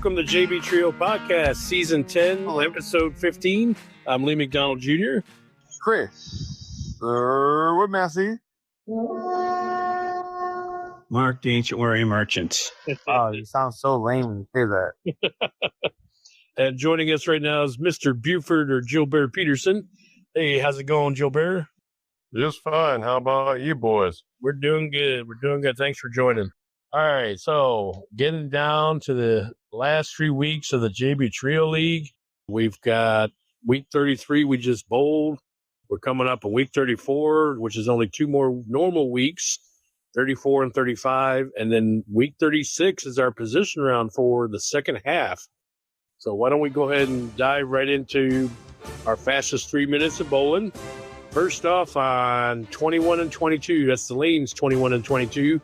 Welcome to JB Trio Podcast, Season 10, Episode 15. I'm Lee McDonald Jr. Chris. With Massey. Mark, the Ancient Warrior Merchant. Oh, you sound so lame when you say that. And joining us right now is Mr. Buford or Gilbert Peterson. Hey, how's it going, Gilbert? Just fine. How about you boys? We're doing good. Thanks for joining. All right, so getting down to the last 3 weeks of the JB Trio League. We've got week 33 we just bowled. We're coming up on week 34, which is only 2 more normal weeks, 34 and 35. And then week 36 is our position round for the second half. So why don't we go ahead and dive right into our fastest 3 minutes of bowling. First off, on 21 and 22, that's the lanes 21 and 22.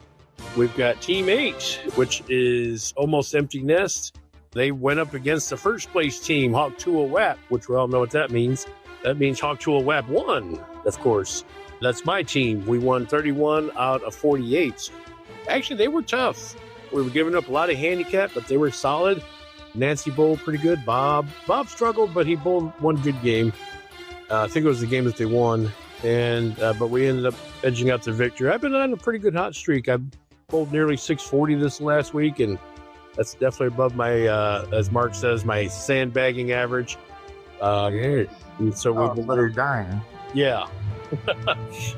We've got Team 8, which is almost empty nest. They went up against the first place team, Hawk Tua WAP, which we all know what that means. That means Hawk Tua WAP won, of course. That's my team. We won 31 out of 48. Actually, they were tough. We were giving up a lot of handicap, but they were solid. Nancy bowled pretty good. Bob struggled, but he bowled one good game. I think it was the game that they won. And but we ended up edging out the victory. I've been on a pretty good hot streak. I've bowled nearly 640 this last week, and that's definitely above my, as Mark says, my sandbagging average. And so we've been dying. Yeah.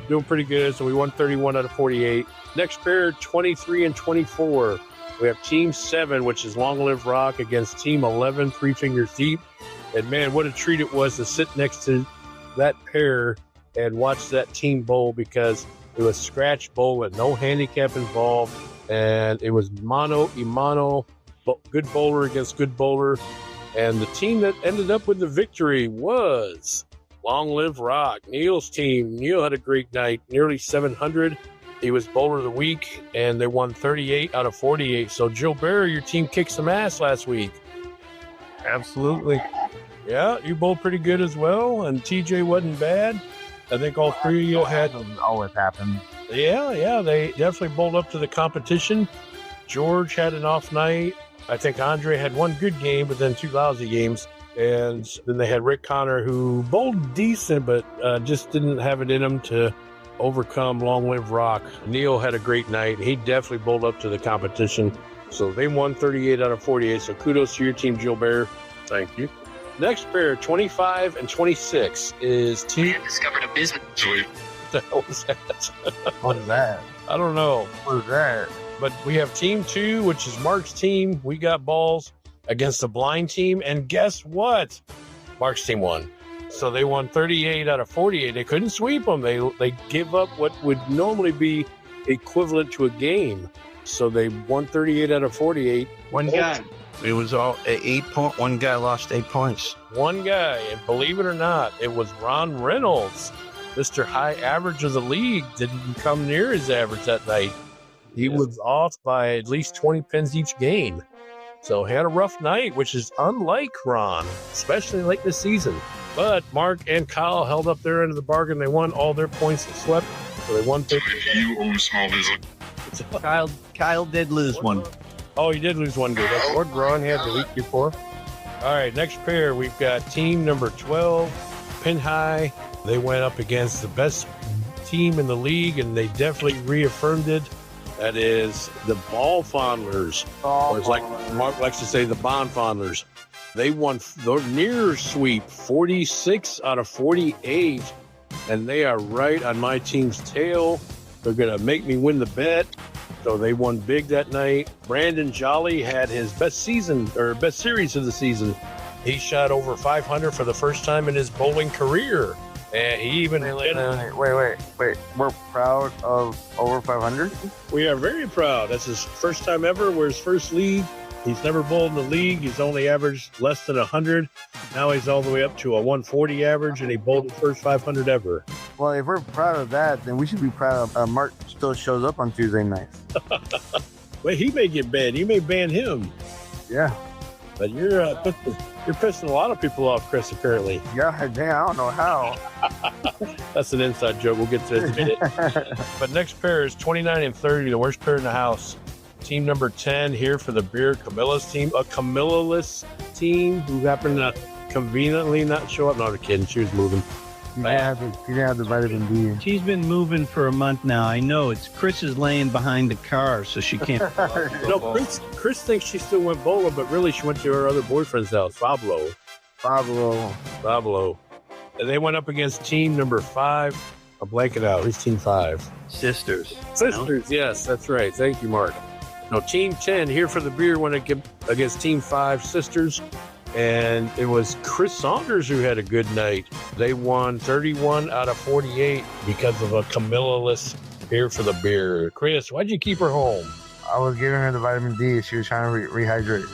Doing pretty good. So we won 31 out of 48. Next pair, 23 and 24. We have Team 7, which is Long Live Rock, against Team 11, Three Fingers Deep. And man, what a treat it was to sit next to that pair and watch that team bowl, because it was scratch bowling, no handicap involved, and it was mano y mano, good bowler against good bowler. And the team that ended up with the victory was Long Live Rock, Neil's team. Neil had a great night, nearly 700. He was bowler of the week, and they won 38 out of 48. So, Gilbert, your team kicked some ass last week. Absolutely. Yeah, you bowled pretty good as well, and TJ wasn't bad. I think all three of you had... Always happen. Yeah, they definitely bowled up to the competition. George had an off night. I think Andre had one good game, but then 2 lousy games. And then they had Rick Connor, who bowled decent, but just didn't have it in him to overcome Long Live Rock. Neil had a great night. He definitely bowled up to the competition. So they won 38 out of 48. So kudos to your team, Gilbert. Thank you. Next pair, 25 and 26, is Team... We have discovered a business. What the hell was that? What is that? I don't know. What is that? But we have Team 2, which is Mark's team. We got balls against the blind team. And guess what? Mark's team won. So they won 38 out of 48. They couldn't sweep them. They give up what would normally be equivalent to a game. So they won 38 out of 48. One guy. It was all 8 point. One guy lost 8 points. One guy, and believe it or not, it was Ron Reynolds, Mr. High Average of the league. Didn't come near his average that night. He was off by at least 20 pins each game. So he had a rough night, which is unlike Ron, especially late this season. But Mark and Kyle held up their end of the bargain. They won all their points and swept. So they won 50. Kyle did lose one. Oh, he did lose one game. That's what Ron had the week before. All right, next pair, we've got team number 12, Pin High. They went up against the best team in the league, and they definitely reaffirmed it. That is the Ball Fondlers, or it's like Mark likes to say, the Bond Fondlers. They won the near sweep, 46 out of 48, and they are right on my team's tail. They're going to make me win the bet. So they won big that night. Brandon Jolly had his best season, or best series of the season. He shot over 500 for the first time in his bowling career. And he even... Wait. We're proud of over 500? We are very proud. That's his first time ever. We're his first league. He's never bowled in the league. He's only averaged less than 100. Now he's all the way up to a 140 average, and he bowled the first 500 ever. Well, if we're proud of that, then we should be proud of Mark still shows up on Tuesday nights. Well, he may get banned. You may ban him. Yeah. But you're pissing a lot of people off, Chris, apparently. Yeah, damn, I don't know how. That's an inside joke. We'll get to it in a minute. But next pair is 29 and 30, the worst pair in the house. team number 10 here for the beer, Camilla's team, a Camilla-less team who happened to conveniently not show up. No, I'm kidding. She was moving. She didn't have the vitamin D. She's been moving for a month now. I know it's Chris is laying behind the car, so she can't. No, Chris thinks she still went bowling, but really she went to her other boyfriend's house, Pablo. And they went up against team number 5. I'll blank it out. Who's team 5? Sisters. Yes, that's right. Thank you, Mark. No, team 10 here for the beer went against team 5, Sisters. And it was Chris Saunders who had a good night. They won 31 out of 48 because of a Camilla-less here for the beer. Chris, why'd you keep her home? I was giving her the vitamin D. She was trying to rehydrate.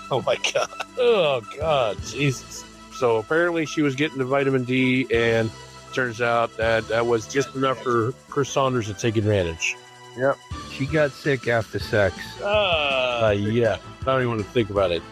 Oh, my God. Oh, God. Jesus. So apparently she was getting the vitamin D, and turns out that was just enough for Chris Saunders to take advantage. Yep. She got sick after sex. Yeah. I don't even want to think about it.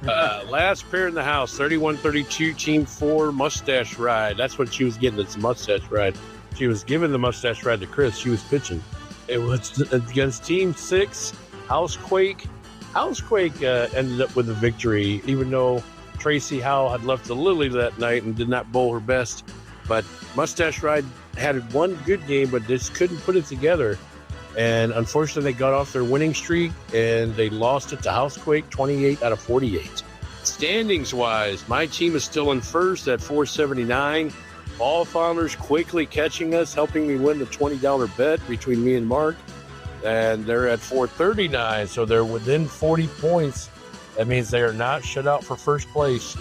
Last pair in the house, 31-32, Team 4, Mustache Ride. That's what she was getting. It's a Mustache Ride. She was giving the Mustache Ride to Chris. She was pitching. It was against Team 6, Housequake. Housequake ended up with a victory, even though Tracy Howell had left the Lily that night and did not bowl her best. But Mustache Ride had one good game, but just couldn't put it together. And unfortunately, they got off their winning streak, and they lost it to Housequake 28 out of 48. Standings-wise, my team is still in first at 479. Ball Founders quickly catching us, helping me win the $20 bet between me and Mark. And they're at 439, so they're within 40 points. That means they are not shut out for first place.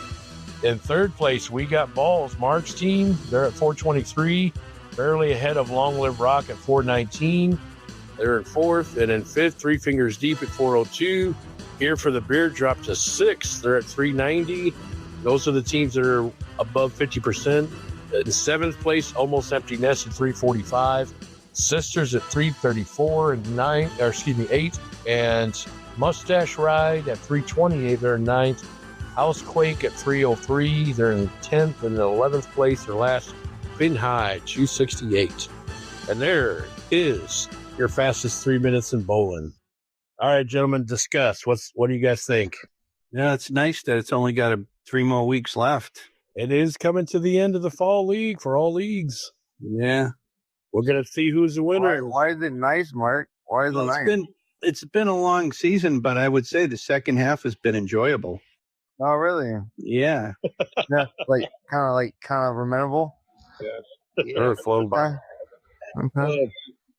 In third place, we got Balls. Mark's team, they're at 423, barely ahead of Long Live Rock at 419. They're in fourth, and in fifth, Three Fingers Deep at 402. Here for the beer dropped to 6. They're at 390. Those are the teams that are above 50%. In seventh place, Almost Empty Nest at 345. Sisters at 334 and 8. And Mustache Ride at 328. They're in 9th. Housequake at 303. They're in 10th. And in 11th place, their last Fin High, 268. And there is your fastest 3 minutes in bowling. All right, gentlemen, discuss. What do you guys think? Yeah, it's nice that it's only got 3 more weeks left. It is coming to the end of the fall league for all leagues. Yeah. We're going to see who's the winner. Why is it nice, Mark? Why is it nice? It's been a long season, but I would say the second half has been enjoyable. Oh, really? Yeah. Yeah, kind of rememberable. They're flown by. Okay.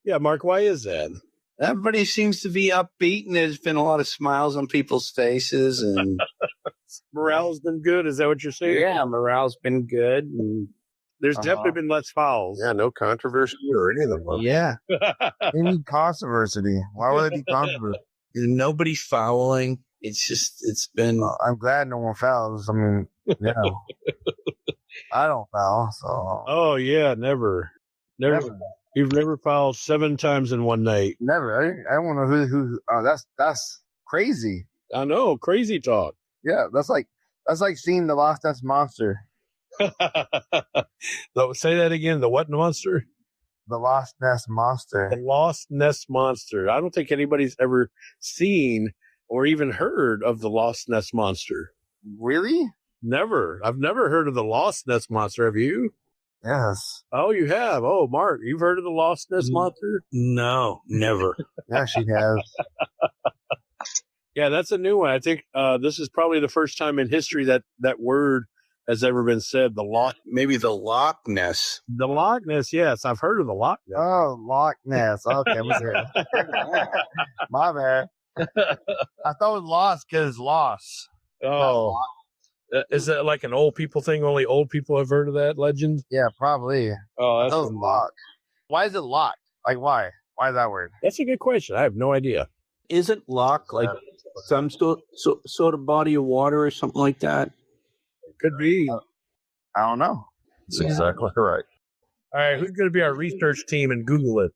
Yeah, Mark, why is that? Everybody seems to be upbeat, and there's been a lot of smiles on people's faces. And Morale's been good. Is that what you're saying? yeah, morale's been good. And There's definitely been less fouls. Yeah, no controversy or any of them. yeah, They need controversy. Why would it be controversy? nobody fouling. It's been. I'm glad no one fouls. I mean, yeah. I don't foul, so. Oh, yeah, never. You've never fouled 7 times in one night. Never. I don't know who. Oh, that's crazy. I know, crazy talk. Yeah, that's like seeing the Loch Ness Monster. Say that again. The what monster? The Loch Ness Monster. The Lost Nest Monster. I don't think anybody's ever seen or even heard of the Lost Nest Monster. Really? Never. I've never heard of the Lost Nest Monster. Have you? Yes. Oh, you have. Oh, Mark, you've heard of the Lost Nest Monster? No, never. Yeah, she has. Yeah, that's a new one. I think this is probably the first time in history that word has ever been said. Maybe the Loch Ness. The Loch Ness, yes. I've heard of the Loch Ness. Oh, Loch Ness. Okay, what's that? My bad. I thought it was lost because it's lost. Oh. Is that like an old people thing? Only old people have heard of that legend? Yeah, probably. Oh, That was locked. Why is it locked? Like, why? Why is that word? That's a good question. I have no idea. Isn't Loch like some sort of body of water or something like that? Could be. I don't know. That's exactly right. All right, who's going to be our research team and Google it?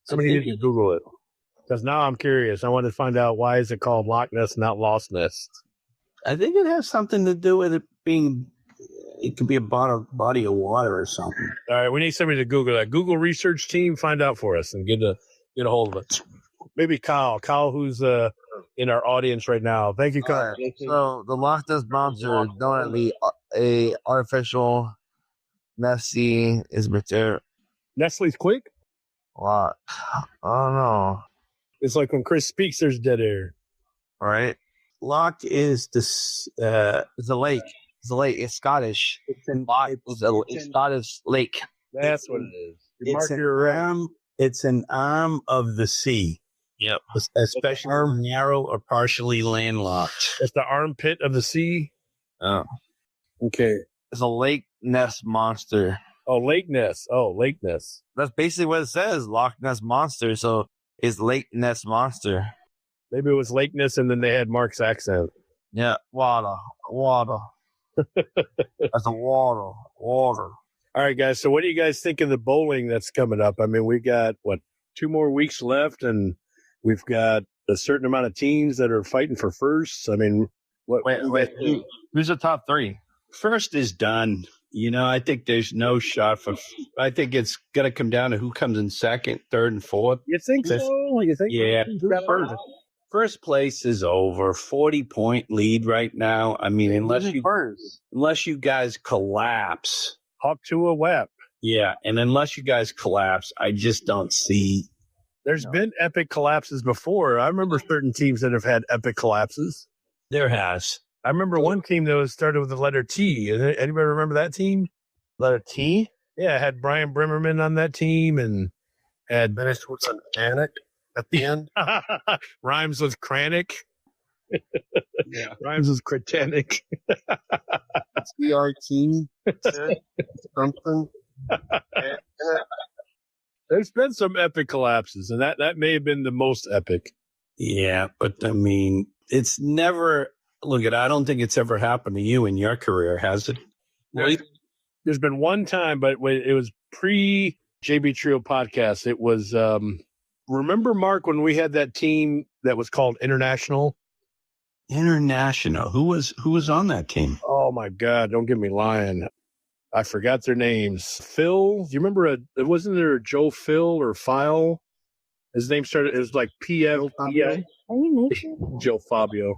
Somebody needs to Google it. Because now I'm curious. I want to find out why is it called Loch Ness, not Lost Nest. I think it has something to do with it being. It could be a body of water or something. All right, we need somebody to Google that. Google research team, find out for us and get a hold of it. maybe Kyle, who's in our audience right now. Thank you, Kyle. Alright, so the Loch Ness Monster is definitely a artificial, messy, is material. Nestle's quick. Lot. I don't know. It's like when Chris speaks, there's dead air. All right. Loch is this. It's a lake. It's a lake. It's Scottish. It's an. Loch is a Scottish lake. That's what it is. You It's mark an your arm. It's an arm of the sea. Yep. Especially narrow or partially landlocked. It's the armpit of the sea. Oh. Okay. It's a lake ness monster. Oh, Lake Ness. Oh, Lake Ness. That's basically what it says. Loch Ness Monster. So it's Lake Ness Monster. Maybe it was Lake Ness, and then they had Mark's accent. Yeah. Water. That's a water. All right, guys. So what do you guys think of the bowling that's coming up? I mean, we got, 2 more weeks left, and we've got a certain amount of teams that are fighting for firsts. I mean, Wait. Who's the top 3? First is done. I think there's no shot for. I think it's going to come down to who comes in second, third, and fourth. You think so? You think? Yeah. First. First place is over. 40-point lead right now. I mean, unless you guys collapse. Hawk to a WAP. Yeah, and unless you guys collapse, I just don't see. There's been epic collapses before. I remember certain teams that have had epic collapses. There has. I remember one team that was started with the letter T. Anybody remember that team? Letter T? Yeah, it had Brian Brimmerman on that team and had Finished with an anic at the end. rhymes with Kranick. Yeah. Rhymes with Kratanic. CRT? Something. There's been some epic collapses, and that may have been the most epic. Yeah, but I mean, it's never. Look at. I don't think it's ever happened to you in your career, has it? There's been one time, but it was pre JB Trio podcast. It was remember, Mark, when we had that team that was called International? International. Who was on that team? Oh my God! Don't get me lying. I forgot their names. Phil, do you remember? Wasn't there a Joe Phil or File? His name started. It was like PF. Yeah, Joe Fabio.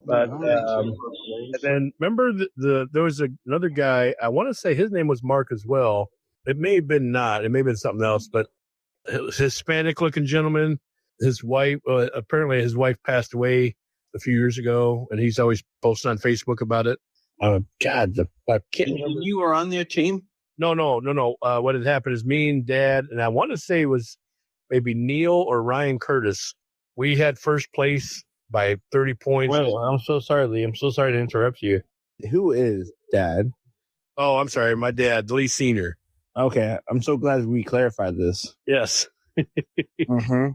But and then remember there was another guy. I want to say his name was Mark as well. It may have been not. It may have been something else. But it was Hispanic looking gentleman. His wife apparently his wife passed away a few years ago, and he's always posting on Facebook about it. God, I can't remember. You were on their team? No. What had happened is me and Dad, and I want to say it was maybe Neil or Ryan Curtis. We had first place by 30 points. Well, I'm so sorry, Lee. I'm so sorry to interrupt you. Who is Dad? Oh, I'm sorry. My dad, Lee Sr. Okay, I'm so glad we clarified this. Yes. Mm-hmm.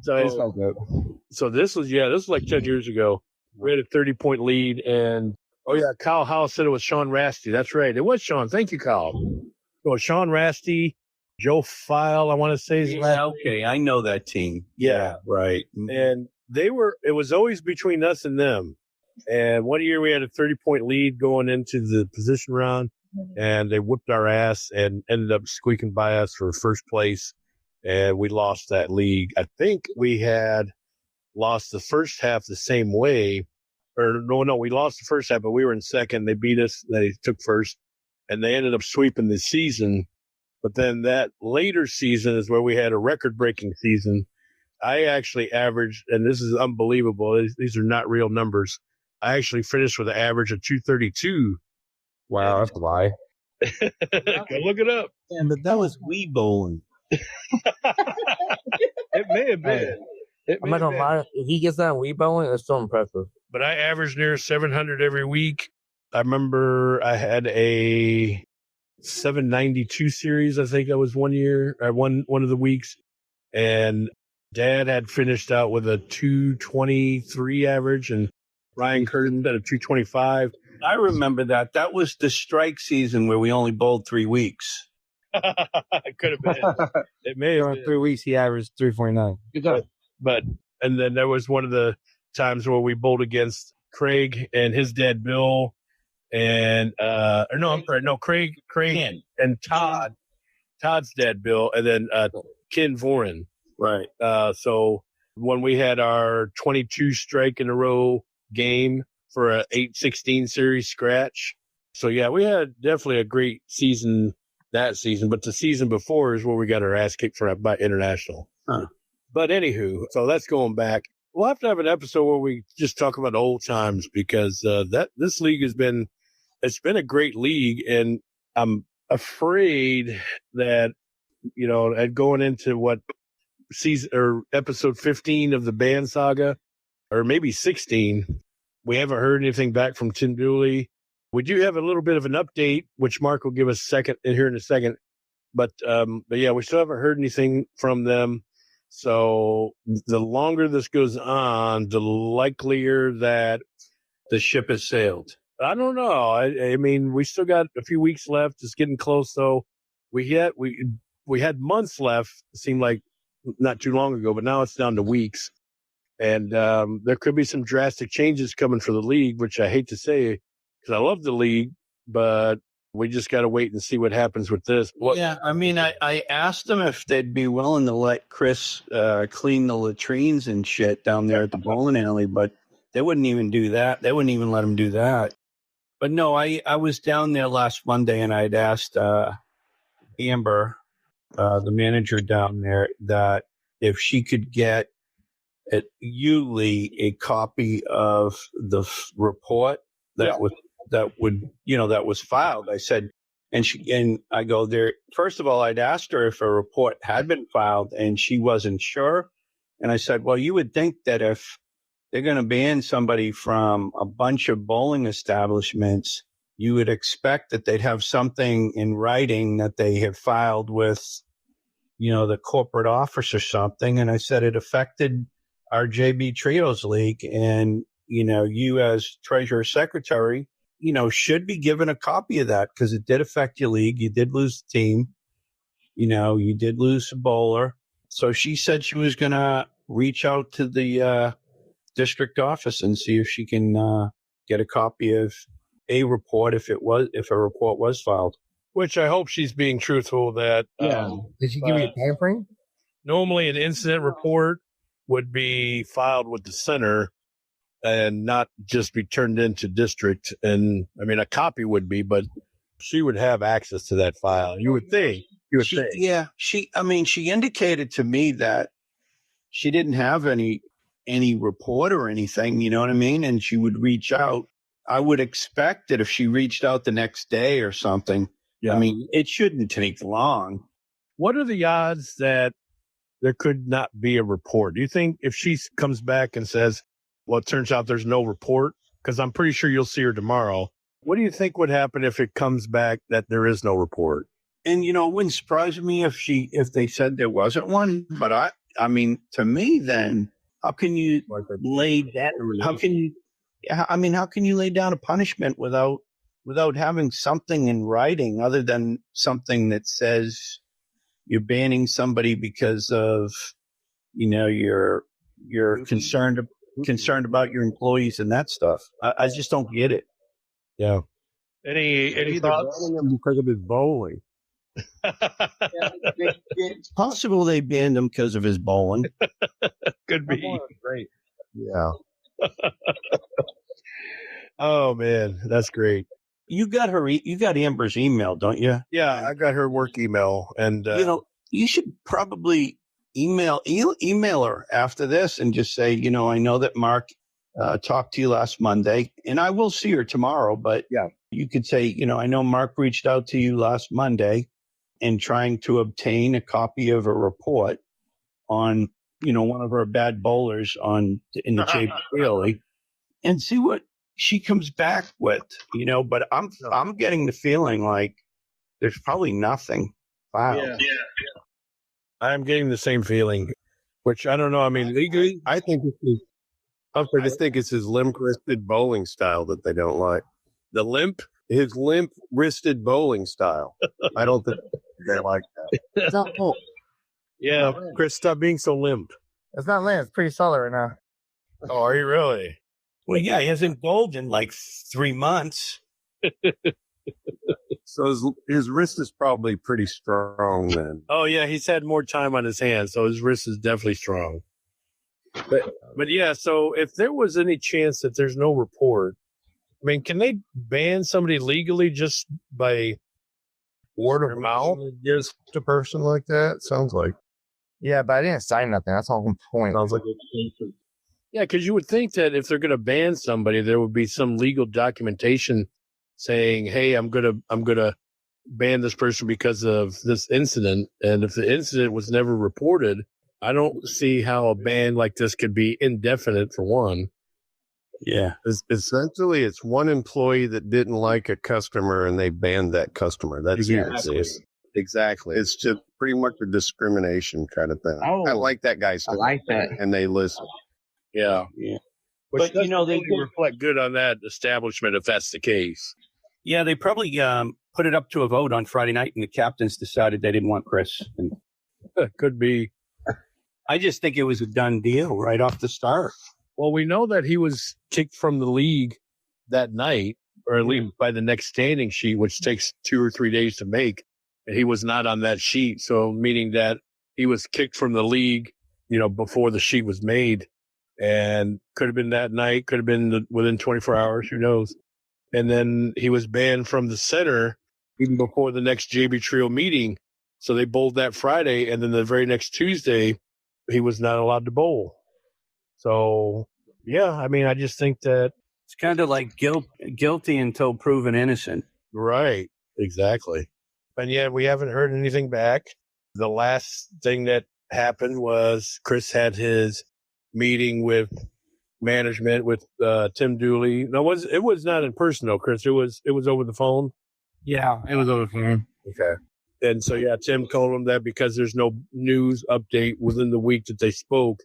So this was like 10 years ago. We had a 30-point lead, and Kyle House said it was Sean Rasty. That's right. It was Sean. Thank you, Kyle. So Sean Rasty, Joe File, I want to say. Okay, I know that team. Yeah. Right. And it was always between us and them. And one year we had a 30-point lead going into the position round, and they whipped our ass and ended up squeaking by us for first place. And we lost that league. I think we had lost the first half the same way. Or no, we lost the first half, but we were in second. They beat us. They took first, and they ended up sweeping the season. But then that later season is where we had a record-breaking season. I actually averaged, and this is unbelievable. These are not real numbers. I actually finished with an average of 232. Wow, that's a lie. Go look it up. Yeah, but that was Wii bowling. It may have been. I'm not gonna lie. If he gets that on Wii bowling, that's so impressive. But I averaged near 700 every week. I remember I had a 792 series. I think that was one year, one of the weeks. And Dad had finished out with a 223 average, and Ryan Curtin at a 225. I remember that. That was the strike season where we only bowled 3 weeks. It could have been. It may have been. 3 weeks, he averaged 349. But and then there was one of the times where we bowled against Craig and his dad Bill, and Craig Ken. and Todd's dad Bill, and then Ken Voren. Right. So when we had our 22 strike in a row game for a 8-16 series scratch. So yeah, we had definitely a great season that season, but the season before is where we got our ass kicked by international. Huh. But anywho, so that's going back. We'll have to have an episode where we just talk about old times because this league it's been a great league, and I'm afraid that going into what season or episode 15 of the Banned Saga, or maybe 16, we haven't heard anything back from Tim Dooley. We do have a little bit of an update, which Mark will give us here in a second. But yeah, we still haven't heard anything from them. So the longer this goes on, the likelier that the ship has sailed. I don't know. I mean, we still got a few weeks left. It's getting close, though. We had months left. It seemed like not too long ago, but now it's down to weeks. And there could be some drastic changes coming for the league, which I hate to say because I love the league, but we just got to wait and see what happens with this. Yeah, I mean, I asked them if they'd be willing to let Chris clean the latrines and shit down there at the bowling alley, but they wouldn't even do that. They wouldn't even let him do that. But no, I was down there last Monday, and I'd asked Amber, the manager down there, that if she could get at Yulee a copy of the report that was filed. I said, and I go there. First of all, I'd asked her if a report had been filed, and she wasn't sure. And I said, well, you would think that if they're going to ban somebody from a bunch of bowling establishments, you would expect that they'd have something in writing that they have filed with, the corporate office or something. And I said it affected our JB Trios League, and you as treasurer secretary, should be given a copy of that because it did affect your league. You did lose the team. You did lose a bowler. So she said she was going to reach out to the district office and see if she can get a copy of a report if a report was filed. Which I hope she's being truthful that. Did she give you a time frame? Normally, an incident report would be filed with the center and not just be turned into district. And I mean, a copy would be, but she would have access to that file. You would think. Yeah. She indicated to me that she didn't have any report or anything, you know what I mean? And she would reach out. I would expect that if she reached out the next day or something, I mean, it shouldn't take long. What are the odds that there could not be a report? Do you think if she comes back and says, well, it turns out there's no report, because I'm pretty sure you'll see her tomorrow. What do you think would happen if it comes back that there is no report? And, it wouldn't surprise me if they said there wasn't one. But I mean, to me, then how can you lay that? How can you lay down a punishment without having something in writing other than something that says you're banning somebody because of, you're concerned about your employees and that stuff. I just don't get it. Yeah. Any thoughts? Banning him because of his bowling. It's possible they banned him because of his bowling. Could be. Great. Yeah. Oh man, that's great. You got Amber's email, don't you? Yeah, I got her work email, and you should probably email her after this and just say, I know that Mark talked to you last Monday, and I will see her tomorrow. But yeah, you could say, I know Mark reached out to you last Monday and trying to obtain a copy of a report on, one of our bad bowlers in the JV League, and see what she comes back with, but I'm getting the feeling like there's probably nothing filed. Yeah. I'm getting the same feeling, which I don't know. I mean, legally, I just think it's his limp-wristed bowling style that they don't like. the limp. His limp-wristed bowling style. I don't think they like that. It's not limp. Yeah, Chris, stop being so limp. It's not limp. It's pretty solid right now. Oh, are you really? Well, yeah, he hasn't bowled in like 3 months. So his wrist is probably pretty strong then. Oh, yeah, he's had more time on his hands, so his wrist is definitely strong. But yeah, so if there was any chance that there's no report, I mean, can they ban somebody legally just by Word their of mouth? mouth against a person like that sounds like Yeah, but I didn't sign nothing. That's the whole point. sounds like Yeah, because you would think that if they're going to ban somebody, there would be some legal documentation saying, "Hey, I'm gonna ban this person because of this incident." And if the incident was never reported, I don't see how a ban like this could be indefinite. For one, Yeah. essentially it's one employee that didn't like a customer and they banned that customer. That's Exactly. exactly. It's just pretty much a discrimination kind of thing. Oh. I like that guy's I like that. and they listen. yeah, Yeah. Which But, you know, they doesn't reflect good on that establishment if that's the case. Yeah, they probably put it up to a vote on Friday night, and the captains decided they didn't want Chris. And Could be. I just think it was a done deal right off the start. Well, we know that he was kicked from the league that night, or at least by the next standing sheet, which takes 2 or 3 days to make. And he was not on that sheet. So meaning that he was kicked from the league, before the sheet was made, and could have been that night, could have been within 24 hours. Who knows? And then he was banned from the center even before the next JB Trio meeting. So they bowled that Friday. And then the very next Tuesday, he was not allowed to bowl. So, yeah, I mean, I just think that. It's kind of like guilty until proven innocent. Right. Exactly. And yet we haven't heard anything back. The last thing that happened was Chris had his meeting with management with Tim Dooley. No, it was not in person though, Chris. It was over the phone. Yeah, it was over the phone. Okay. And so, yeah, Tim told him that because there's no news update within the week that they spoke,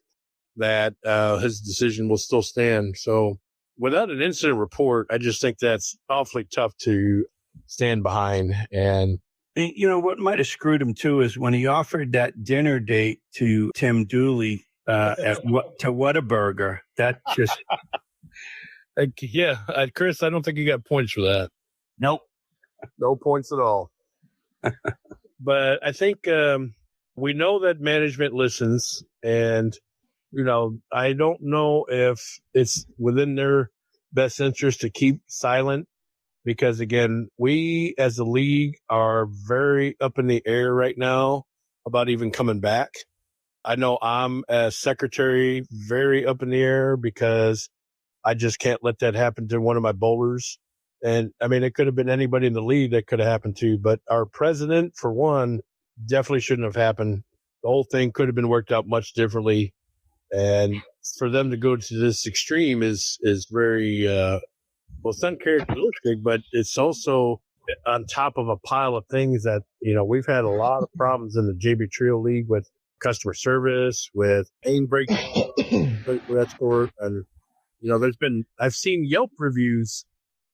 that his decision will still stand. So without an incident report, I just think that's awfully tough to stand behind. And what might have screwed him too is when he offered that dinner date to Tim Dooley to Whataburger. That just Chris, I don't think you got points for that. nope. No points at all. But I think we know that management listens, and I don't know if it's within their best interest to keep silent, because again, we as a league are very up in the air right now about even coming back. I know I'm as secretary very up in the air because I just can't let that happen to one of my bowlers. And I mean, it could have been anybody in the league that could have happened to, but our president, for one, definitely shouldn't have happened. The whole thing could have been worked out much differently. And for them to go to this extreme is very, it's uncharacteristic, but it's also on top of a pile of things that, we've had a lot of problems in the JB Trio League with customer service, with pain break, that sort. And, I've seen Yelp reviews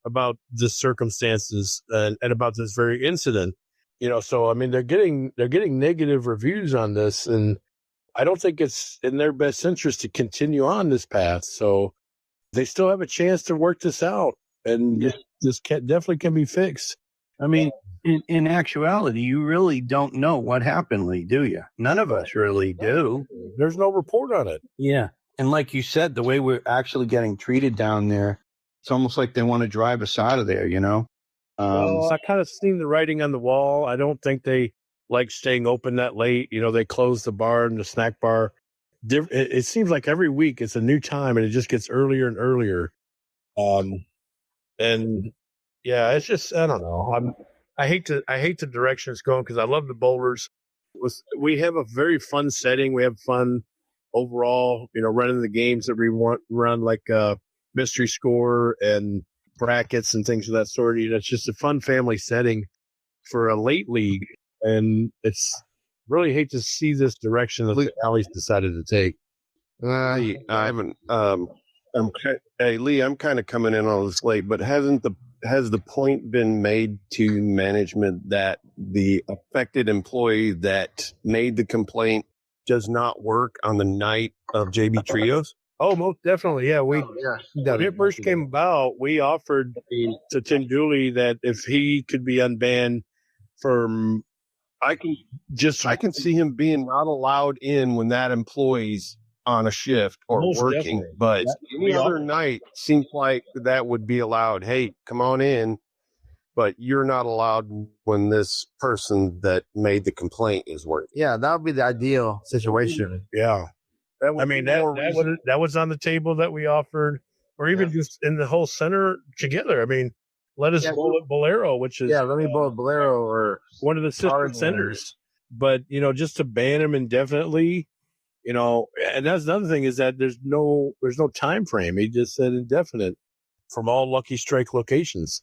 about the circumstances and about this very incident, so, I mean, they're getting negative reviews on this, and I don't think it's in their best interest to continue on this path. So they still have a chance to work this out, and this definitely can be fixed. I mean, in actuality, you really don't know what happened, Lee, do you? None of us really do. There's no report on it. Yeah. And like you said, the way we're actually getting treated down there, it's almost like they want to drive us out of there, I kind of seen the writing on the wall. I don't think they like staying open that late. They close the bar and the snack bar. It seems like every week it's a new time, and it just gets earlier and earlier. And yeah, it's just, I don't know. I hate the direction it's going, because I love the bowlers. We have a very fun setting. We have fun overall, running the games that we run, like mystery score and brackets and things of that sort. It's just a fun family setting for a late league, and it's really hate to see this direction that the Alley's decided to take. I haven't. Hey Lee, I'm kind of coming in on this late, but has the point been made to management that the affected employee that made the complaint does not work on the night of JB Trios? Oh, most definitely. Yeah. When it first came about, we offered to Tim Dooley that if he could be unbanned from, I can see him being not allowed in when that employee's on a shift or Most working. definitely. But Yeah, any other night seems like that would be allowed. Hey, come on in. But you're not allowed when this person that made the complaint is working. Yeah, that would be the ideal situation. Yeah. That would I mean, be more that was on the table that we offered, or even just in the whole center together. I mean, let us bowl at Bolero, which is let me bowl Bolero or one of the sister Hardman. centers. But, just to ban them indefinitely, and that's another thing is that there's no time frame. He just said indefinite from all Lucky Strike locations.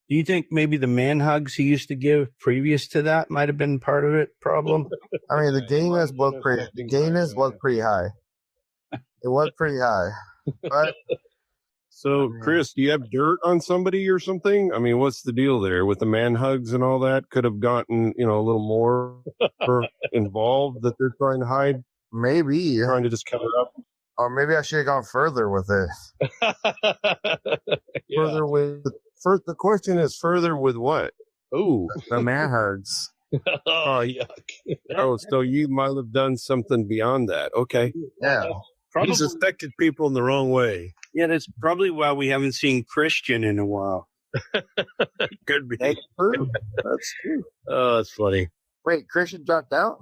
Do you think maybe the man hugs he used to give previous to that might have been part of it? Problem. I mean, the gayness was pretty high. It was pretty high. But So, Chris, do you have dirt on somebody or something? I mean, what's the deal there with the man hugs and all that? Could have gotten, a little more involved that they're trying to hide, maybe, trying to just cover up. or maybe I should have gone further with it. Further with the question is further with what? Ooh. The man hugs. Oh, yuck. Oh, so you might have done something beyond that. Okay. Yeah. He suspected people in the wrong way. Yeah, that's probably why we haven't seen Christian in a while. Could be. That's true. That's true. Oh, that's funny. Wait, Christian dropped out?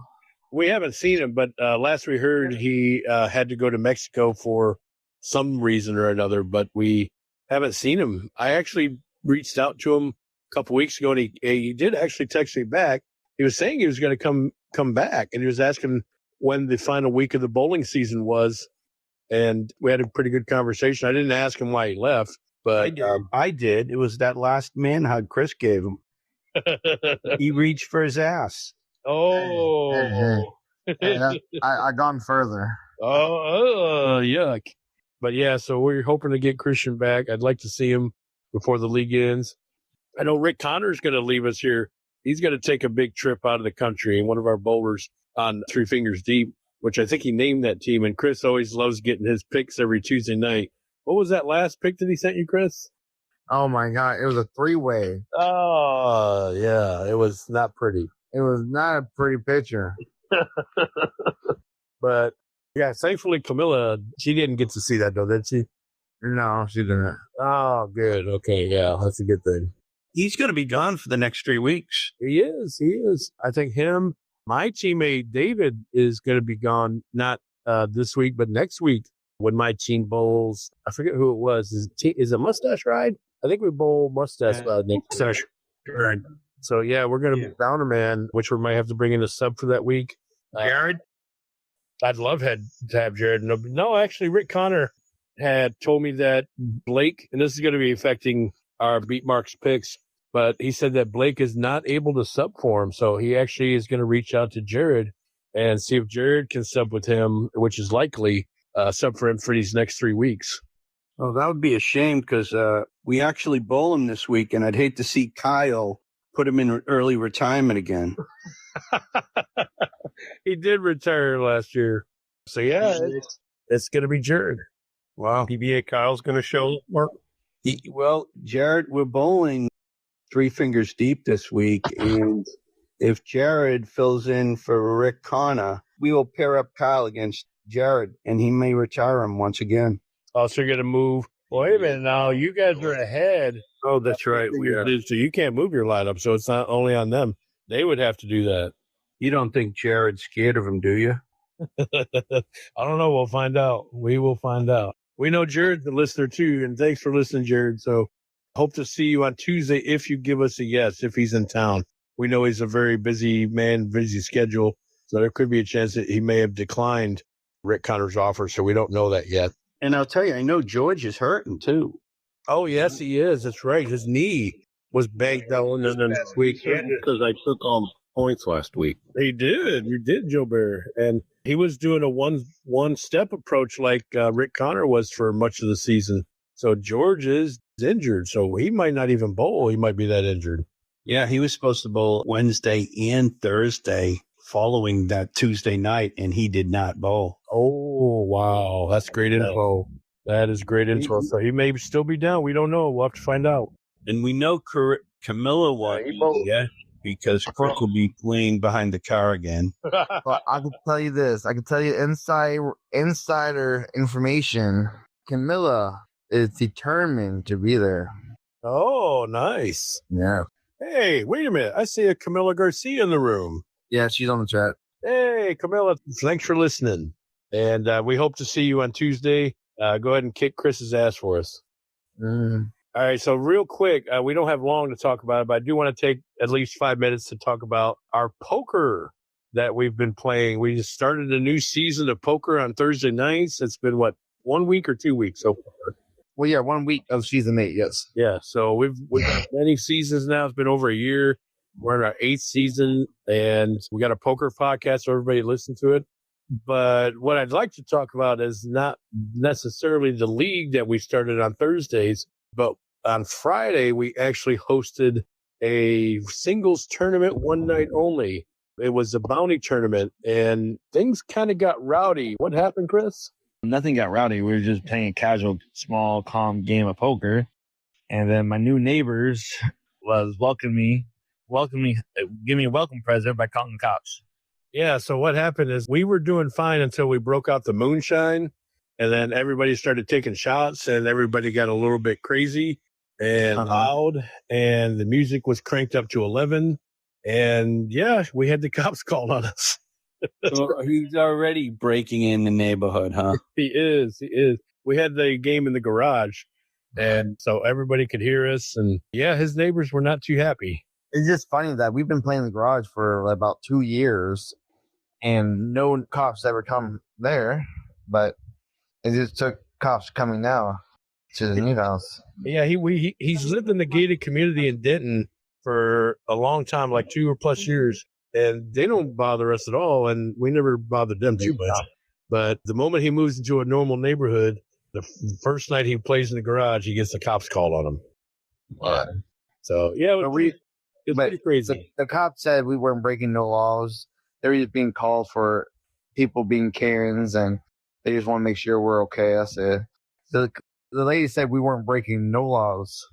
We haven't seen him, but last we heard he had to go to Mexico for some reason or another, but we haven't seen him. I actually reached out to him a couple weeks ago, and he did actually text me back. He was saying he was going to come back, and he was asking when the final week of the bowling season was, and we had a pretty good conversation. I didn't ask him why he left, but I did. It was that last man hug Chris gave him. He reached for his ass. Oh. I gone further. Oh, yuck. But yeah, so we're hoping to get Christian back. I'd like to see him before the league ends. I know Rick Connor's going to leave us here. He's going to take a big trip out of the country, and one of our bowlers on Three Fingers Deep, which I think he named that team. And Chris always loves getting his picks every Tuesday night. What was that last pick that he sent you, Chris? Oh my God. It was a 3-way. Oh, yeah. It was not pretty. It was not a pretty picture. But yeah, thankfully Camilla, she didn't get to see that though, did she? No, she didn't. Oh, good. Okay, yeah, that's a good thing. He's going to be gone for the next 3 weeks. He is. I think my teammate David is going to be gone, not this week, but next week when my team bowls. I forget who it was. Is it Mustache Ride? I think we bowl Mustache Ride next Mustache Ride. So yeah, we're going to be Downer Man, which we might have to bring in a sub for that week. Jared? I'd love to have Jared. No, actually, Rick Connor had told me that Blake, and this is going to be affecting our Beat Marks picks, but he said that Blake is not able to sub for him. So he actually is going to reach out to Jared and see if Jared can sub with him, which is likely sub for him for these next 3 weeks. Oh, that would be a shame because we actually bowl him this week, and I'd hate to see Kyle put him in early retirement again. He did retire last year. So yeah, it's going to be Jared. Wow. PBA Kyle's going to show, Mark? Well, Jared, we're bowling Three Fingers Deep this week, and if Jared fills in for Rick Connor, we will pair up Kyle against Jared, and he may retire him once again. Oh, so you're going to move. Wait a minute now. You guys are ahead. Oh, that's right. We are. So you can't move your lineup, so it's not only on them. They would have to do that. You don't think Jared's scared of him, do you? I don't know. We'll find out. We will find out. We know Jared's the listener too, and thanks for listening, Jared. So hope to see you on Tuesday if you give us a yes, if he's in town. We know he's a very busy man, busy schedule, so there could be a chance that he may have declined Rick Connor's offer, so we don't know that yet. And I'll tell you, I know George is hurting too. Oh, yes, he is. That's right. His knee was bagged down this week because I took on points last week. He did. You did, Joe Bear. And he was doing a one-step approach like Rick Connor was for much of the season. So George is injured, so he might not even bowl. He might be that injured. Yeah, he was supposed to bowl Wednesday and Thursday following that Tuesday night, and he did not bowl. Oh, wow. That's great info. That is great info. So he may still be down. We don't know. We'll have to find out. And we know Camilla won. Yeah, because Chris will be playing behind the car again. But I can tell you this. I can tell you insider information. Camilla is determined to be there. Oh, nice. Yeah. Hey, wait a minute. I see a Camilla Garcia in the room. Yeah, she's on the chat. Hey, Camilla, thanks for listening. And we hope to see you on Tuesday. Go ahead and kick Chris's ass for us. Mm. All right, so real quick, we don't have long to talk about it, but I do want to take at least 5 minutes to talk about our poker that we've been playing. We just started a new season of poker on Thursday nights. It's been, 1 week or 2 weeks so far? Well, yeah, 1 week of season 8, yes. Yeah, so we've got many seasons now. It's been over a year. We're in our 8th season, and we got a poker podcast, so everybody listen to it. But what I'd like to talk about is not necessarily the league that we started on Thursdays, but on Friday, we actually hosted a singles tournament one night only. It was a bounty tournament, and things kind of got rowdy. What happened, Chris? Nothing got rowdy. We were just playing a casual, small, calm game of poker. And then my new neighbors was welcome me, give me a welcome present by calling the cops. Yeah, so what happened is we were doing fine until we broke out the moonshine, and then everybody started taking shots, and everybody got a little bit crazy and loud, and the music was cranked up to 11, and yeah, we had the cops called on us. So he's already breaking in the neighborhood, huh? He is. We had the game in the garage, and so everybody could hear us, and yeah, his neighbors were not too happy. It's just funny that we've been playing the garage for about 2 years, and no cops ever come there, but it just took cops coming now to the new house. Yeah, he's lived in the gated community in Denton for a long time, like 2 or plus years, and they don't bother us at all, and we never bothered them too much. But the moment he moves into a normal neighborhood, the first night he plays in the garage, he gets the cops called on him. Yeah. So yeah, it was pretty crazy. The cops said we weren't breaking no laws. They were just being called for people being Karens, and they just want to make sure we're okay. That's it. So the lady said we weren't breaking no laws.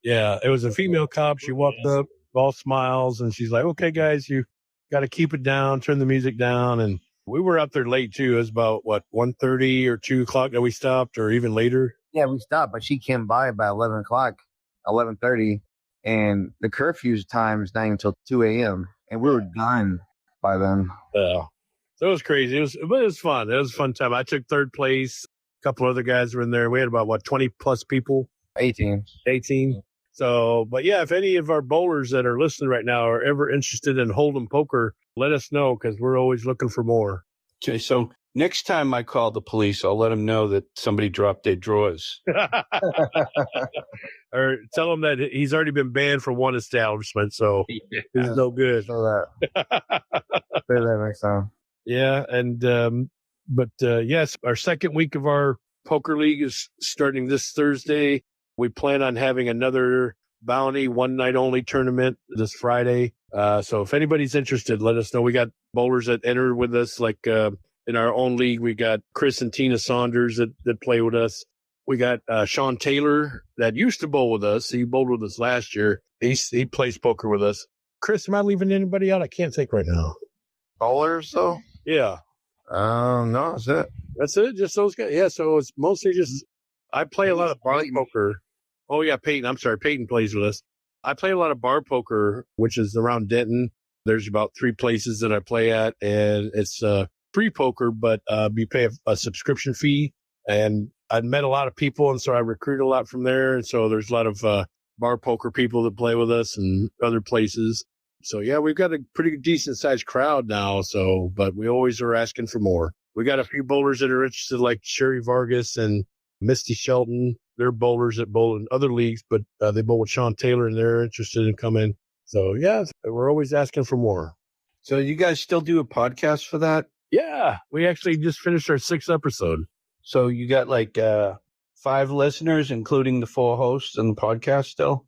Yeah, it was a female cop. She walked up, all smiles, and she's like, "Okay, guys, you got to keep it down, turn the music down." And we were out there late too. It was about 1:30 or 2 o'clock that we stopped, or even later. Yeah, we stopped, but she came by about 11 o'clock, 11:30, and the curfew time is not even until 2 a.m. and we were done by then. So it was crazy. It was fun. It was a fun time. I took third place. A couple other guys were in there. We had about 20 plus people. 18. So, but yeah, if any of our bowlers that are listening right now are ever interested in Hold'em poker, let us know, because we're always looking for more. Okay, so next time I call the police, I'll let them know that somebody dropped their drawers. Or tell him that he's already been banned from one establishment, so this is no good. So that. Say that next time. Yeah, and yes, our second week of our poker league is starting this Thursday. We plan on having another bounty one night only tournament this Friday. So if anybody's interested, let us know. We got bowlers that enter with us, like in our own league. We got Chris and Tina Saunders that play with us. We got Sean Taylor that used to bowl with us. He bowled with us last year. He plays poker with us. Chris, am I leaving anybody out? I can't think right now. Bowlers, though? Yeah. No, that's it. That's it? Just those guys? Yeah, so it's mostly just, I play a lot of bar poker. Oh, yeah, Peyton. I'm sorry. Peyton plays with us. I play a lot of bar poker, which is around Denton. There's about 3 places that I play at, and it's free poker, but you pay a subscription fee. And I met a lot of people, and so I recruit a lot from there. And so there's a lot of bar poker people that play with us and other places. So, yeah, we've got a pretty decent-sized crowd now, but we always are asking for more. We got a few bowlers that are interested, like Sherry Vargas and Misty Shelton. They're bowlers that bowl in other leagues, but they bowl with Sean Taylor, and they're interested in coming. So, yeah, we're always asking for more. So you guys still do a podcast for that? Yeah, we actually just finished our 6th episode. So you got 5 listeners, including the 4 hosts and the podcast still?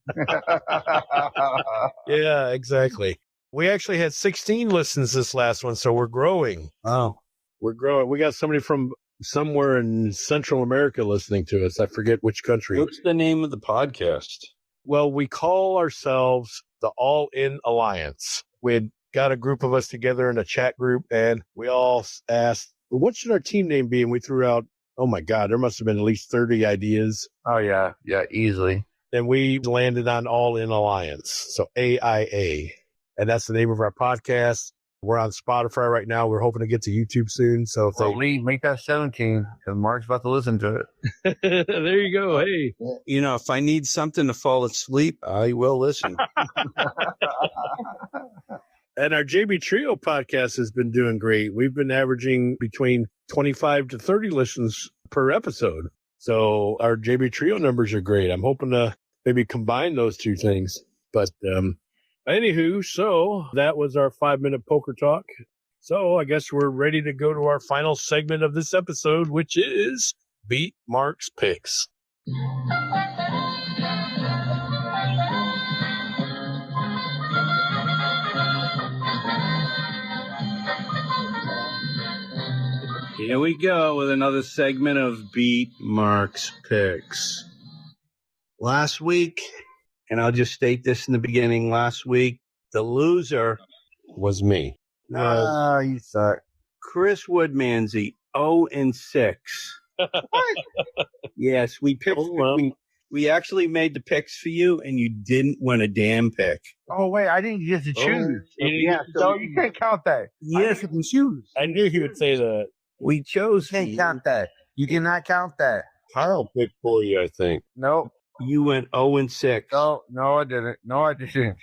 Yeah, exactly. We actually had 16 listens this last one, so we're growing. Oh. We're growing. We got somebody from somewhere in Central America listening to us. I forget which country. What's the name of the podcast? Well, we call ourselves the All In Alliance. We got a group of us together in a chat group, and we all asked, well, what should our team name be? And we threw out, oh my God, there must have been at least 30 ideas. Oh, yeah. Yeah, easily. And we landed on All In Alliance. So AIA. And that's the name of our podcast. We're on Spotify right now. We're hoping to get to YouTube soon. So if Lee, make that 17 because Mark's about to listen to it. there you go. Hey, You know, if I need something to fall asleep, I will listen. and our JB Trio podcast has been doing great. We've been averaging between 25 to 30 listens per episode. So our JB Trio numbers are great. I'm hoping to maybe combine those two things. But anywho, so that was our 5-minute poker talk. So I guess we're ready to go to our final segment of this episode, which is Beat Mark's Picks. Here we go with another segment of Beat Mark's Picks. Last week, and I'll just state this in the beginning, last week, the loser Was me. was You suck. Chris Woodmansey, 0-6. Yes, we picked. Oh, well. We actually made the picks for you, and you didn't win a damn pick. Oh, wait. I didn't get to choose. Yeah, So you can't count that. Yes, I didn't choose. I knew he would say that. we chose. You can't count that. You cannot count that. Kyle picked for you, I think. Nope. You went 0-6. No, I didn't. No, I didn't.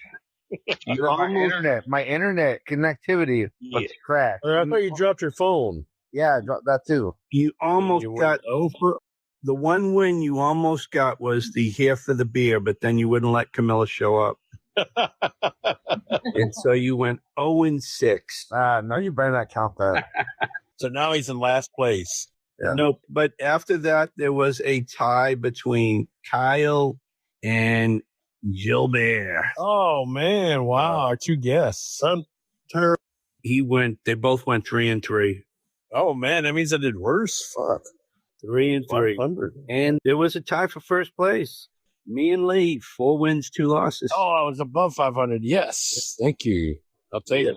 My internet connectivity was crashed. I thought you dropped your phone. Yeah, I dropped that too. You almost You got went over. The one win you almost got was the here for the beer, but then you wouldn't let Camilla show up. And so you went 0-6. No, you better not count that. So now he's in last place. Yeah. Nope. But after that, there was a tie between Kyle and Gilbert. Oh, man. Wow. Our two guests. They both went 3-3. Oh, man. That means I did worse. Fuck. 3-3. 500. And there was a tie for first place. Me and Lee, 4 wins, 2 losses. Oh, I was above 500. Yes. Thank you. I'll take it.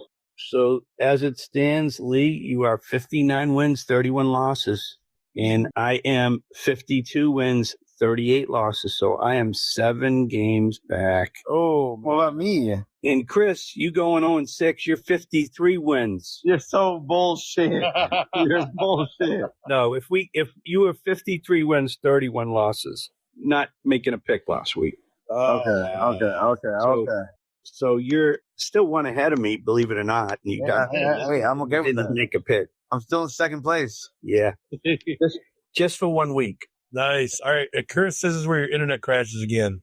So as it stands, Lee, you are 59 wins, 31 losses. And I am 52 wins, 38 losses. So I am 7 games back. Oh, what about me? And Chris, you going 0-6, you're 53 wins. You're so bullshit. You're bullshit. No, if you were 53 wins, 31 losses, not making a pick last week. Okay. So you're still one ahead of me, believe it or not. And you Wait, I'm okay with didn't that. make a pick. I'm still in second place. Yeah. Just for 1 week. Nice. All right. Chris, this is where your internet crashes again.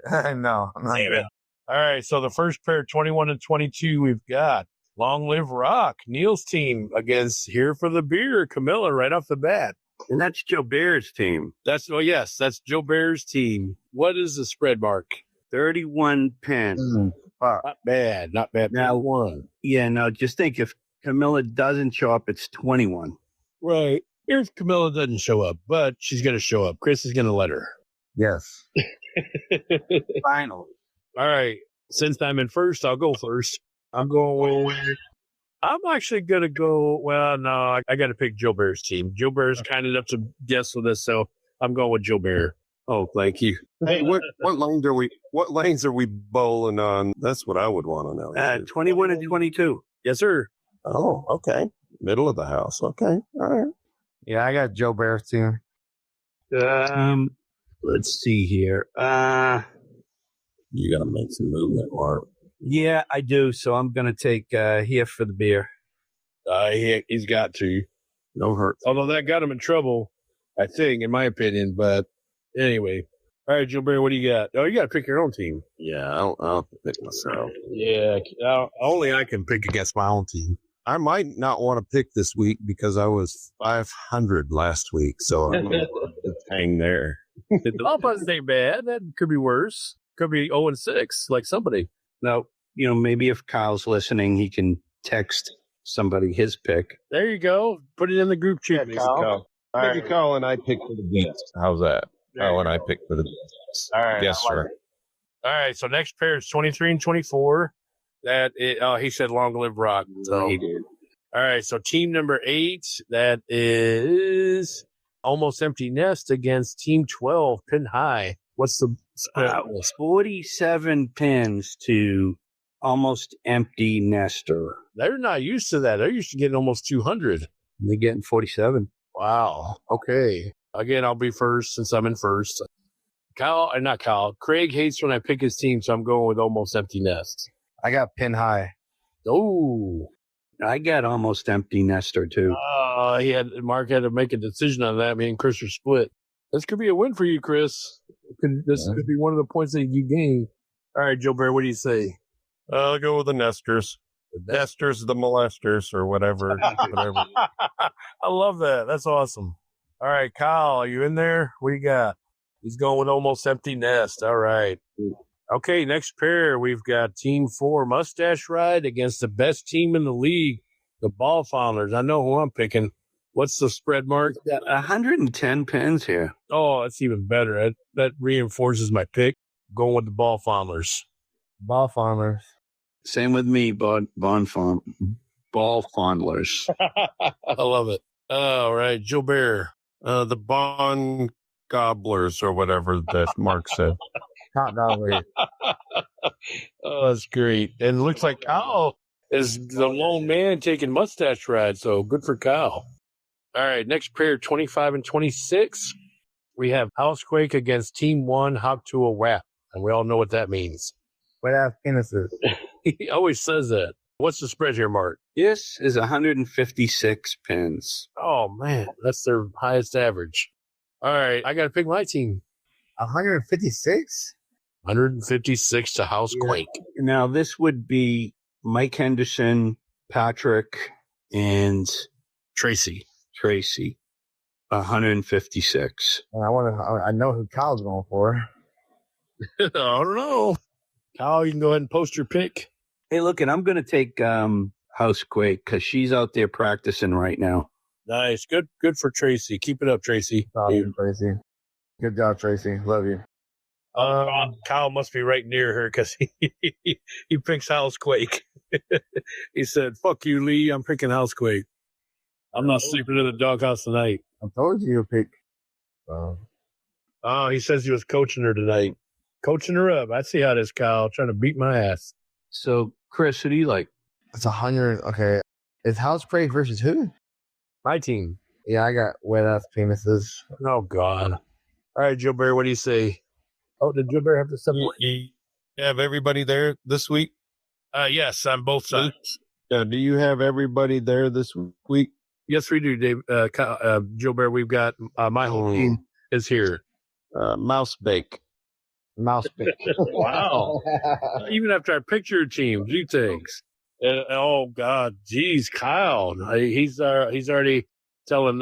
No, I'm not. Damn it. All right. So the first pair, 21 and 22, we've got Long Live Rock, Neil's team against Here for the Beer, Camilla, right off the bat. And that's Joe Bear's team. That's Joe Bear's team. What is the spread, Mark? 31 pin. Not bad. Now, one. Yeah, no, just think if Camilla doesn't show up, it's 21. Right. If Camilla doesn't show up, but she's going to show up. Chris is going to let her. Yes. Finally. All right. Since I'm in first, I'll go first. I'm actually going to go. Well, no, I got to pick Joe Bear's team. Joe Bear's kind enough to guess with us, so I'm going with Joe Bear. Oh, thank you. Hey, what lanes are we bowling on? That's what I would want to know. 21 and 22. Yes, sir. Oh, okay. Middle of the house. Okay. All right. Yeah, I got Joe Bear's team. Let's see here. You got to make some movement, Mark. Yeah, I do. So I'm going to take here for the beer. He's got to. No hurt. Although that got him in trouble, I think, in my opinion. But anyway. All right, Joe Bear, what do you got? Oh, you got to pick your own team. Yeah, I'll pick myself. Yeah, only I can pick against my own team. I might not want to pick this week because I was 500 last week, so I'm going to hang there. The Bucks ain't bad. That could be worse. Could be 0-6, like somebody. Now, maybe if Kyle's listening, he can text somebody his pick. There you go. Put it in the group chat, Kyle. Maybe Kyle and I pick for the beats. How's that? Kyle and I pick for the beats. All right. Yes, sir. All right, so next pair is 23 and 24. He said long live rock. So He did. all right, so team number 8, that is Almost Empty Nest against team 12, Pin High. What's the spread? 47 pins to Almost Empty Nester. They're not used to that. They're used to getting almost 200. They're getting 47. Wow. Okay. Again, I'll be first since I'm in first. Craig hates when I pick his team, so I'm going with Almost Empty Nest. I got Pin High. Oh. I got Almost Empty Nester too. Mark had to make a decision on that. Me and Chris are split. This could be a win for you, Chris. This could be one of the points that you gain. All right, Joe Bear, what do you say? I'll go with the Nesters. The Nesters, the molesters, or whatever. I love that. That's awesome. All right, Kyle, are you in there? What do you got? He's going with Almost Empty Nest. All right. Okay, next pair, we've got Team 4 Mustache Ride against the best team in the league, the Ball Founders. I know who I'm picking. What's the spread, Mark? 110 pins here. Oh, that's even better. That reinforces my pick. Going with the Ball Founders. Ball Farmers. Same with me, Ball Fondlers. I love it. All right, Joe Bear. The Bond Gobblers, or whatever that Mark said. Top dollar. Oh, that's great. And it looks like Kyle is the lone man taking Mustache Ride, so good for Kyle. All right, next pair, 25 and 26. We have Housequake against Team 1, Hop to a Wrap. And we all know what that means. Wet ass penises. He always says that. What's the spread here, Mark? This is 156 pins. Oh, man, that's their highest average. All right, I got to pick my team. 156? 156 to Housequake. Now, this would be Mike Henderson, Patrick, and Tracy. 156. I know who Kyle's going for. I don't know. Kyle, you can go ahead and post your pick. Hey, look, and I'm going to take Housequake because she's out there practicing right now. Nice. Good for Tracy. Keep it up, Tracy. Tracy. Good job, Tracy. Love you. Kyle must be right near her because he picks Housequake. He said, fuck you, Lee. I'm picking Housequake. I'm not sleeping in the doghouse tonight. I told you to pick. Oh, he says he was coaching her tonight. Coaching her up. I see how it is, Kyle. Trying to beat my ass. So, Chris, who do you like? It's 100. Okay. It's Housequake versus who? My team. Yeah, I got wet ass penises. Oh, God. All right, Joe Bear, what do you say? Oh, did Joe Bear have to step away? You have everybody there this week? Yes, on both sides. Do you have everybody there this week? Yes, we do, Dave. Joe Bear, we've got my whole team is here. Mouse Bake. Mouse bit. Wow. Even after I picked your team, gee, thanks. Oh, God. Geez, Kyle. He's already telling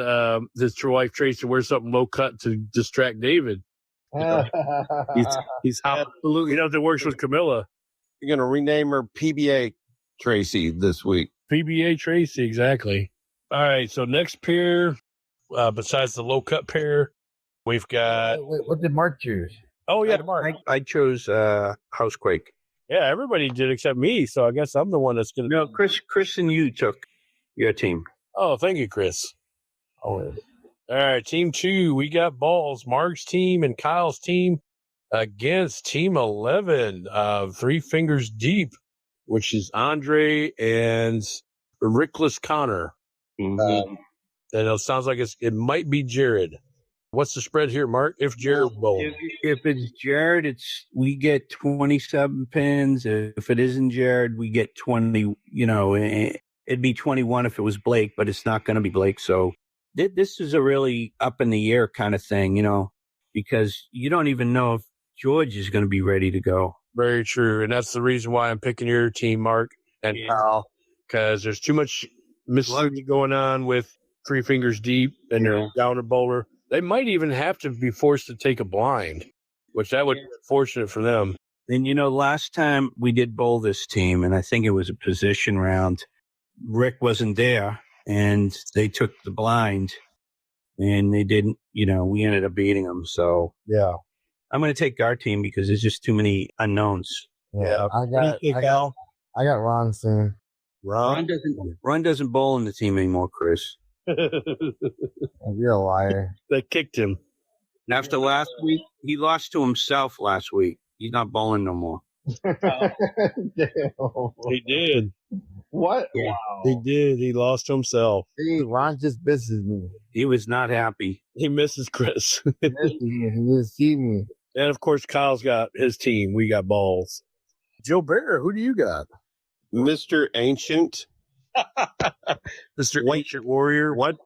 his wife, Tracy, to wear something low cut to distract David. He's absolutely, that works with Camilla. You're going to rename her PBA Tracy this week. PBA Tracy, exactly. All right, so next pair, besides the low cut pair, we've got. Wait, what did Mark choose? Oh, yeah, Mark. I chose Housequake. Yeah, everybody did except me, so I guess I'm the one that's going to. No, Chris and you took your team. Oh, thank you, Chris. All right, team 2, we got balls. Mark's team and Kyle's team against team 11, Three Fingers Deep, which is Andre and Rickless Connor. Mm-hmm. And it sounds like it might be Jared. What's the spread here, Mark? If Jared bowls. If it's Jared, we get 27 pins. If it isn't Jared, we get 20. It'd be 21 if it was Blake, but it's not going to be Blake. So this is a really up in the air kind of thing, because you don't even know if George is going to be ready to go. Very true. And that's the reason why I'm picking your team, Mark and Kyle, because there's too much misleading going on with Three Fingers Deep and their downer bowler. They might even have to be forced to take a blind, which that would be fortunate for them. And, last time we did bowl this team, and I think it was a position round, Rick wasn't there, and they took the blind, and they didn't, we ended up beating them. So, yeah. I'm going to take our team because there's just too many unknowns. Yeah. I got Ron soon. Ron? Ron doesn't bowl in the team anymore, Chris. You're a liar. They kicked him. And after last week, he lost to himself last week. He's not bowling no more. He did. What? Yeah. Wow. He did. He lost to himself. See, Ron just misses me. He was not happy. He misses Chris. He just see me. And of course, Kyle's got his team. We got balls. Joe Bear, who do you got? Mr. Ancient. Mr. Ancient Warrior. What?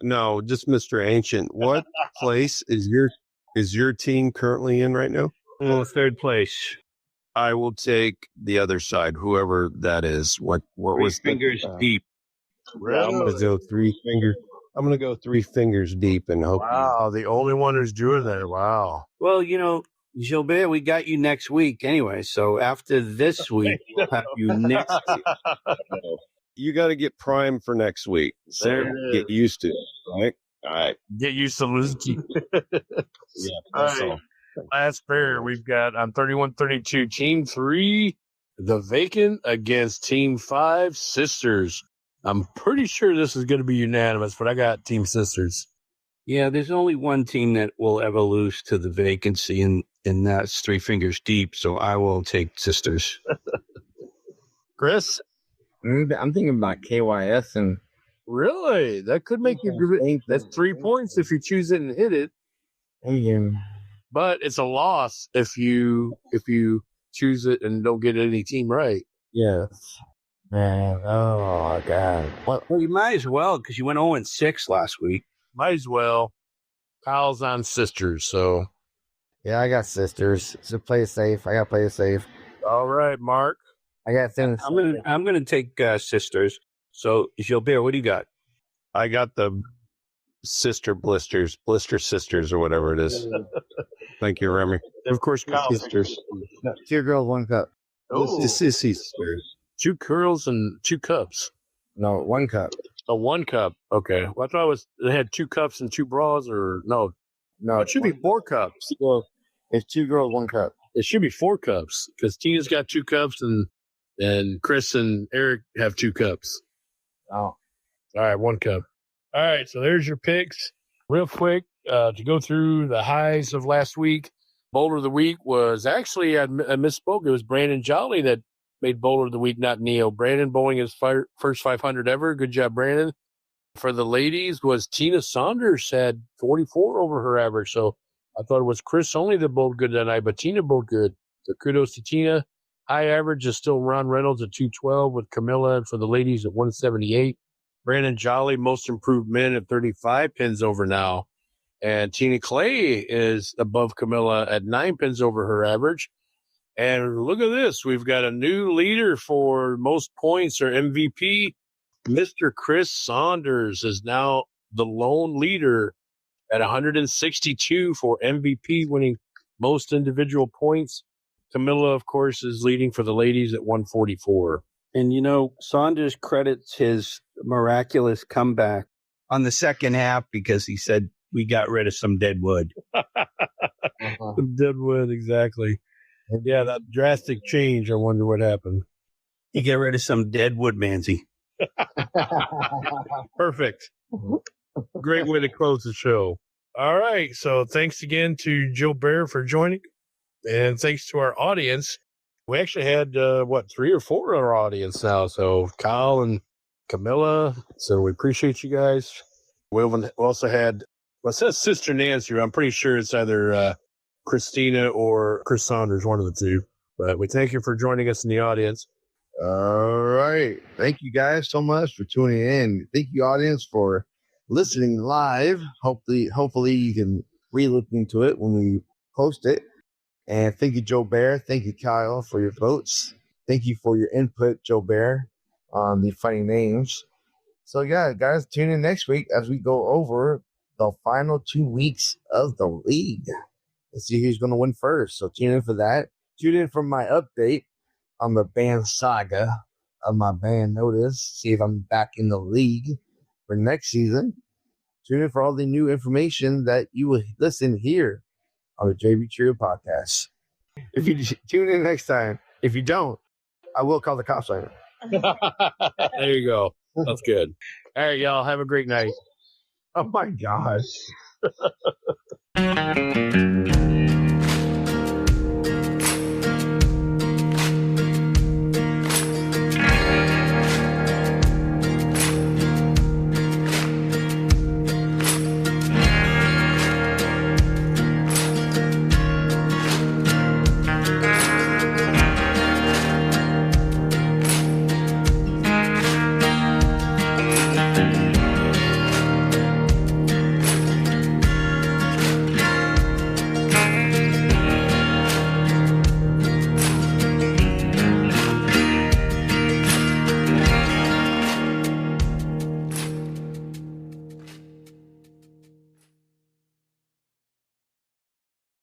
No, just Mr. Ancient. What place is your team currently in right now? Oh, third place. I will take the other side, whoever that is. What was Fingers deep. I'm gonna go three fingers deep and hope. Wow, the only one who's doing that. Wow. Well, Gilbert, we got you next week anyway. So after this week, we'll have you next week. You got to get primed for next week. So get used to it, right? All right. Get used to losing. Yeah. That's all. Last pair, we've got on 31-32, Team 3, the Vacant against Team 5, Sisters. I'm pretty sure this is going to be unanimous, but I got Team Sisters. Yeah, there's only one team that will ever lose to the Vacancy, and that's Three Fingers Deep. So I will take Sisters. Chris? I'm thinking about KYS and Really? That could make you. That's 3 points if you choose it and hit it. But it's a loss if you choose it and don't get any team right. yes. Man, oh God. What? Well, you might as well because you went 0-6 last week. Might as well. Kyle's on Sisters, so. Yeah, I got Sisters. So play it safe. I got to play it safe. All right, Mark. I got things. I'm gonna take Sisters. So Gilbert, what do you got? I got the Blister Sisters, or whatever it is. Thank you, Remy. And of course, Kyle. Sisters. No, 2 girls, 1 cup. Oh, Sisters. 2 curls and 2 cups. No, 1 cup. Oh, 1 cup. Okay. Well, I thought they had 2 cups and 2 bras, or no. No, It should be 4 cups. Well, it's 2 girls, 1 cup. It should be 4 cups because Tina's got 2 cups and Chris and Eric have 2 cups. Oh. All right, 1 cup. All right, so there's your picks. Real quick, to go through the highs of last week. Bowler of the week was actually, I misspoke. It was Brandon Jolly that made Bowler of the week, not Neo. Brandon bowling his first 500 ever. Good job, Brandon. For the ladies was Tina Saunders, had 44 over her average. So I thought it was Chris only that bowled good that night, but Tina bowled good. So kudos to Tina. High average is still Ron Reynolds at 212 with Camilla, and for the ladies at 178. Brandon Jolly, most improved men at 35 pins over now. And Tina Clay is above Camilla at 9 pins over her average. And look at this. We've got a new leader for most points or MVP. Mr. Chris Saunders is now the lone leader at 162 for MVP, winning most individual points. Camilla, of course, is leading for the ladies at 144. And Saunders credits his miraculous comeback on the second half because he said we got rid of some dead wood. Some dead wood, exactly. Yeah, that drastic change. I wonder what happened. You get rid of some dead wood, Manzi. Perfect. Great way to close the show. All right. So thanks again to Joe Bear for joining. And thanks to our audience. We actually had, 3 or 4 in our audience now. So Kyle and Camilla. So we appreciate you guys. We also had, it says Sister Nancy. I'm pretty sure it's either Christina or Chris Saunders, one of the two. But we thank you for joining us in the audience. All right. Thank you guys so much for tuning in. Thank you, audience, for listening live. Hopefully you can re-listen to it when we post it. And thank you, Joe Bear. Thank you, Kyle, for your votes. Thank you for your input, Joe Bear, on the funny names. So, yeah, guys, tune in next week as we go over the final 2 weeks of the league. Let's see who's going to win first. So, tune in for that. Tune in for my update on the Banned Saga of my band Notice. See if I'm back in the league for next season. Tune in for all the new information that you will listen here on the JB Trio podcast. If you tune in next time, if you don't, I will call the cops on you. There you go. That's good. All right, y'all. Have a great night. Oh my God.